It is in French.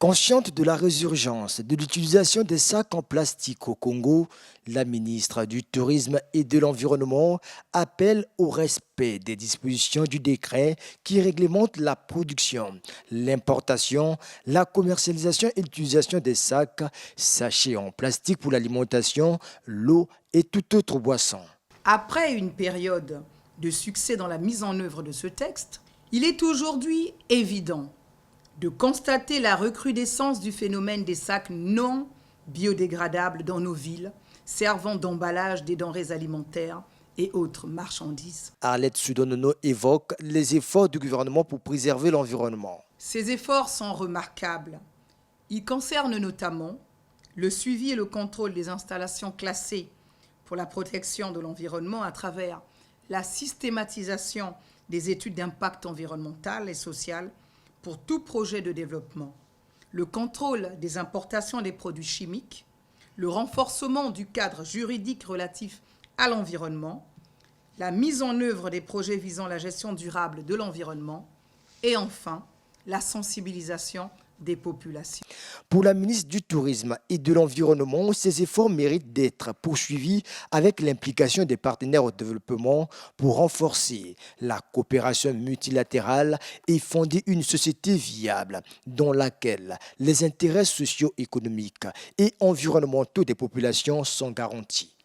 Consciente de la résurgence de l'utilisation des sacs en plastique au Congo, la ministre du Tourisme et de l'Environnement appelle au respect des dispositions du décret qui réglemente la production, l'importation, la commercialisation et l'utilisation des sacs, sachets en plastique pour l'alimentation, l'eau et toute autre boisson. Après une période de succès dans la mise en œuvre de ce texte, il est aujourd'hui évident de constater la recrudescence du phénomène des sacs non biodégradables dans nos villes, servant d'emballage des denrées alimentaires et autres marchandises. Arlette Soudonono évoque les efforts du gouvernement pour préserver l'environnement. Ces efforts sont remarquables. Ils concernent notamment le suivi et le contrôle des installations classées pour la protection de l'environnement à travers la systématisation des études d'impact environnemental et social pour tout projet de développement, le contrôle des importations des produits chimiques, le renforcement du cadre juridique relatif à l'environnement, la mise en œuvre des projets visant la gestion durable de l'environnement et enfin la sensibilisation des populations. Pour la ministre du Tourisme et de l'Environnement, ces efforts méritent d'être poursuivis avec l'implication des partenaires au développement pour renforcer la coopération multilatérale et fonder une société viable dans laquelle les intérêts socio-économiques et environnementaux des populations sont garantis.